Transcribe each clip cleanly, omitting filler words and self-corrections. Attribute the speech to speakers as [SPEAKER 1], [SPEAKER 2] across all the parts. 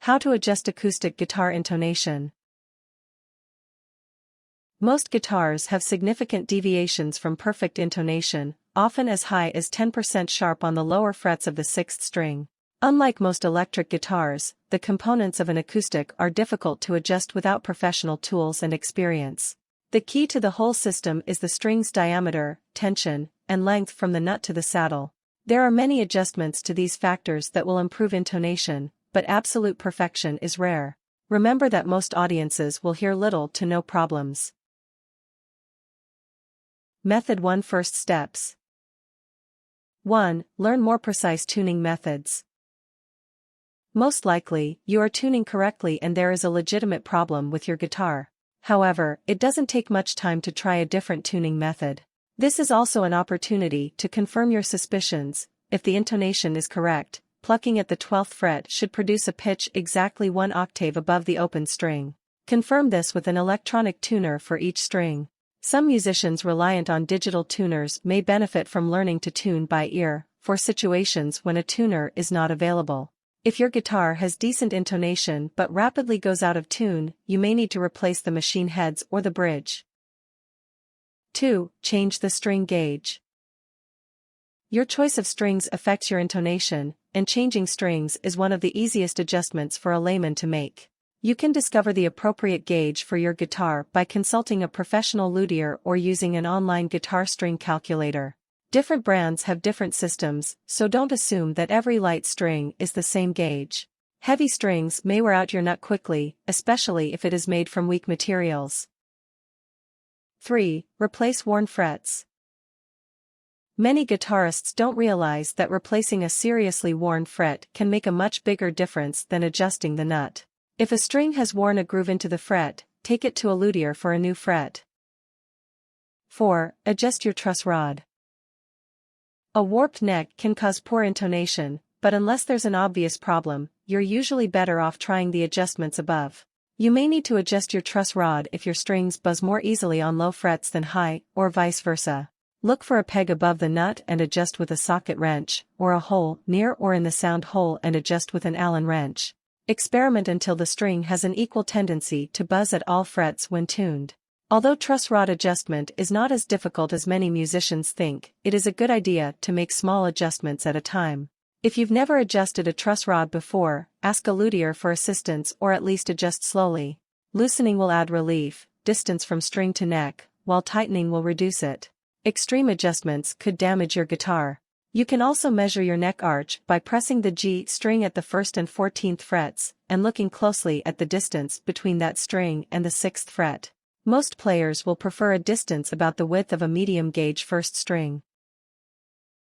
[SPEAKER 1] How to adjust acoustic guitar intonation. Most guitars have significant deviations from perfect intonation, often as high as 10% sharp on the lower frets of the sixth string. Unlike most electric guitars, the components of an acoustic are difficult to adjust without professional tools and experience. The key to the whole system is the string's diameter, tension, and length from the nut to the saddle. There are many adjustments to these factors that will improve intonation, but absolute perfection is rare. Remember that most audiences will hear little to no problems. Method 1. First steps. 1. Learn more precise tuning methods. Most likely, you are tuning correctly and there is a legitimate problem with your guitar. However, it doesn't take much time to try a different tuning method. This is also an opportunity to confirm your suspicions. If the intonation is correct, plucking at the 12th fret should produce a pitch exactly 1 octave above the open string. Confirm this with an electronic tuner for each string. Some musicians reliant on digital tuners may benefit from learning to tune by ear, for situations when a tuner is not available. If your guitar has decent intonation but rapidly goes out of tune, you may need to replace the machine heads or the bridge. 2. Change the string gauge. Your choice of strings affects your intonation, and changing strings is one of the easiest adjustments for a layman to make. You can discover the appropriate gauge for your guitar by consulting a professional luthier or using an online guitar string calculator. Different brands have different systems, so don't assume that every light string is the same gauge. Heavy strings may wear out your nut quickly, especially if it is made from weak materials. 3. Replace worn frets. Many guitarists don't realize that replacing a seriously worn fret can make a much bigger difference than adjusting the nut. If a string has worn a groove into the fret, take it to a luthier for a new fret. 4. Adjust your truss rod. A warped neck can cause poor intonation, but unless there's an obvious problem, you're usually better off trying the adjustments above. You may need to adjust your truss rod if your strings buzz more easily on low frets than high, or vice versa. Look for a peg above the nut and adjust with a socket wrench, or a hole near or in the sound hole and adjust with an Allen wrench. Experiment until the string has an equal tendency to buzz at all frets when tuned. Although truss rod adjustment is not as difficult as many musicians think, it is a good idea to make small adjustments at a time. If you've never adjusted a truss rod before, ask a luthier for assistance or at least adjust slowly. Loosening will add relief, distance from string to neck, while tightening will reduce it. Extreme adjustments could damage your guitar. You can also measure your neck arch by pressing the G string at the 1st and 14th frets, and looking closely at the distance between that string and the 6th fret. Most players will prefer a distance about the width of a medium gauge 1st string.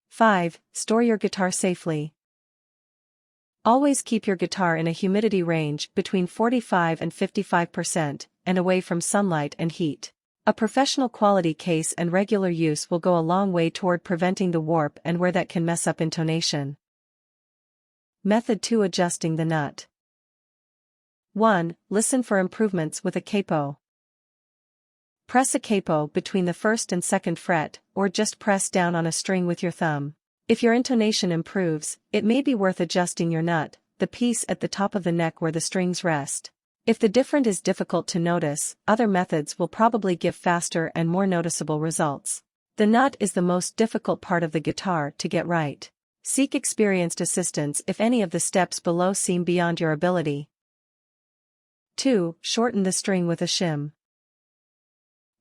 [SPEAKER 1] 5. Store your guitar safely. Always keep your guitar in a humidity range between 45 and 55%, and away from sunlight and heat. A professional quality case and regular use will go a long way toward preventing the warp and wear that can mess up intonation. Method 2. Adjusting the nut. 1. Listen for improvements with a capo. Press a capo between the 1st and 2nd fret, or just press down on a string with your thumb. If your intonation improves, it may be worth adjusting your nut, the piece at the top of the neck where the strings rest. If the difference is difficult to notice, other methods will probably give faster and more noticeable results. The nut is the most difficult part of the guitar to get right. Seek experienced assistance if any of the steps below seem beyond your ability. 2. Shorten the string with a shim.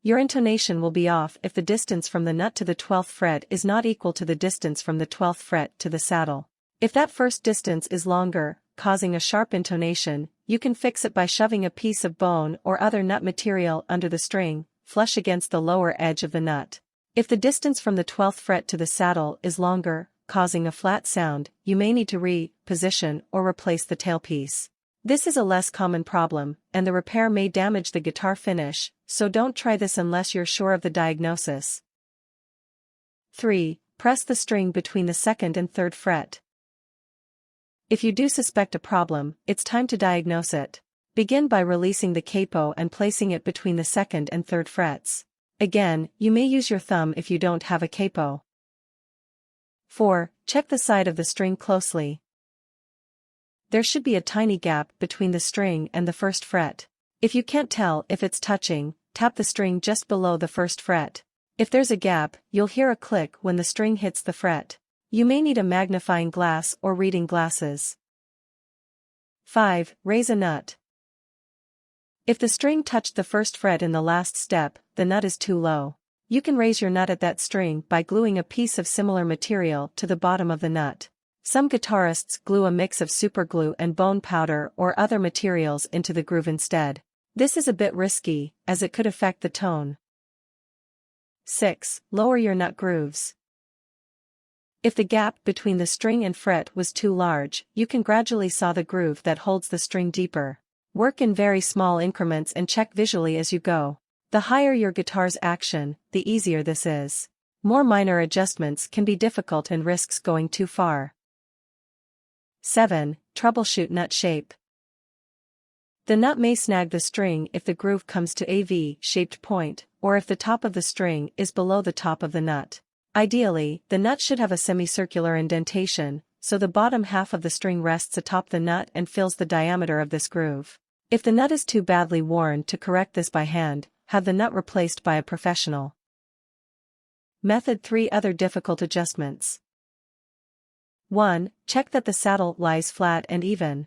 [SPEAKER 1] Your intonation will be off if the distance from the nut to the 12th fret is not equal to the distance from the 12th fret to the saddle. If that first distance is longer, causing a sharp intonation, you can fix it by shoving a piece of bone or other nut material under the string, flush against the lower edge of the nut. If the distance from the 12th fret to the saddle is longer, causing a flat sound, you may need to reposition or replace the tailpiece. This is a less common problem, and the repair may damage the guitar finish, so don't try this unless you're sure of the diagnosis. 3. Press the string between the 2nd and 3rd fret. If you do suspect a problem, it's time to diagnose it. Begin by releasing the capo and placing it between the 2nd and 3rd frets. Again, you may use your thumb if you don't have a capo. 4. Check the side of the string closely. there should be a tiny gap between the string and the first fret. If you can't tell if it's touching, tap the string just below the first fret. If there's a gap, you'll hear a click when the string hits the fret. You may need a magnifying glass or reading glasses. 5. Raise a nut. If the string touched the first fret in the last step, the nut is too low. You can raise your nut at that string by gluing a piece of similar material to the bottom of the nut. Some guitarists glue a mix of superglue and bone powder or other materials into the groove instead. This is a bit risky, as it could affect the tone. 6. Lower your nut grooves. If the gap between the string and fret was too large, you can gradually saw the groove that holds the string deeper. Work in very small increments and check visually as you go. The higher your guitar's action, the easier this is. More minor adjustments can be difficult and risks going too far. 7. Troubleshoot nut shape. The nut may snag the string if the groove comes to a V-shaped point, or if the top of the string is below the top of the nut. Ideally, the nut should have a semicircular indentation, so the bottom half of the string rests atop the nut and fills the diameter of this groove. If the nut is too badly worn to correct this by hand, have the nut replaced by a professional. Method 3. Other difficult adjustments. 1. Check that the saddle lies flat and even.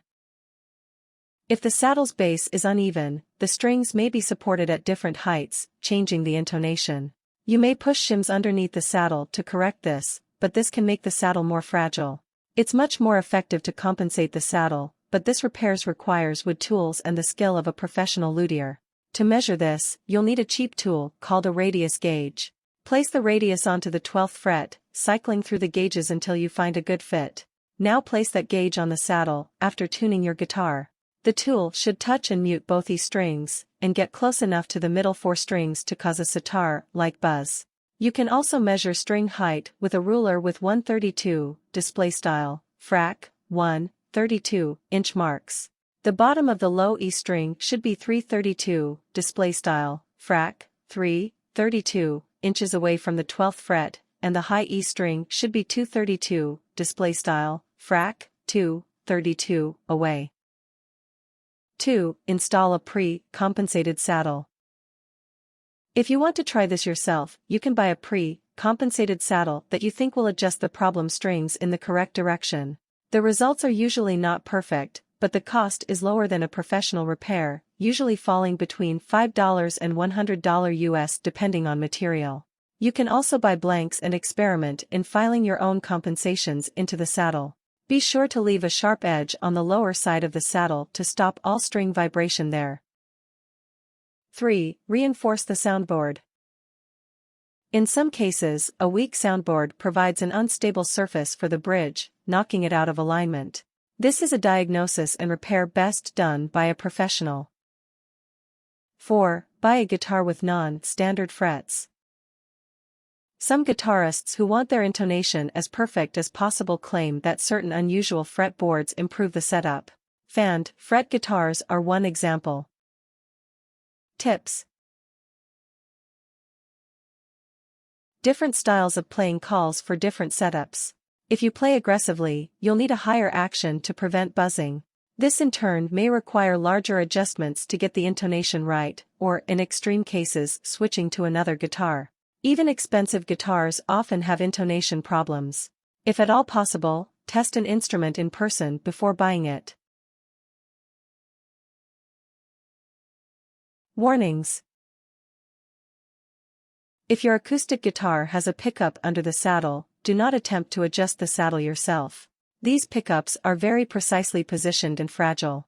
[SPEAKER 1] If the saddle's base is uneven, the strings may be supported at different heights, changing the intonation. You may push shims underneath the saddle to correct this, but this can make the saddle more fragile. It's much more effective to compensate the saddle, but this repairs requires wood tools and the skill of a professional luthier. To measure this, you'll need a cheap tool called a radius gauge. Place the radius onto the 12th fret, cycling through the gauges until you find a good fit. Now place that gauge on the saddle after tuning your guitar. The tool should touch and mute both E strings, and get close enough to the middle 4 strings to cause a sitar-like buzz. You can also measure string height with a ruler with 132, frac, 1, inch marks. The bottom of the low E string should be 332, frac, 3, inches away from the 12th fret, and the high E string should be 232, frac, 2, away. 2. Install a pre-compensated saddle. If you want to try this yourself, you can buy a pre-compensated saddle that you think will adjust the problem strings in the correct direction. The results are usually not perfect, but the cost is lower than a professional repair, usually falling between $5 and $100 US depending on material. You can also buy blanks and experiment in filing your own compensations into the saddle. Be sure to leave a sharp edge on the lower side of the saddle to stop all string vibration there. 3. Reinforce the soundboard. In some cases, a weak soundboard provides an unstable surface for the bridge, knocking it out of alignment. This is a diagnosis and repair best done by a professional. 4. Buy a guitar with non-standard frets. Some guitarists who want their intonation as perfect as possible claim that certain unusual fretboards improve the setup. Fanned fret guitars are one example. Tips. Different styles of playing calls for different setups. If you play aggressively, you'll need a higher action to prevent buzzing. This in turn may require larger adjustments to get the intonation right, or, in extreme cases, switching to another guitar. Even expensive guitars often have intonation problems. If at all possible, test an instrument in person before buying it. Warnings. If your acoustic guitar has a pickup under the saddle, do not attempt to adjust the saddle yourself. These pickups are very precisely positioned and fragile.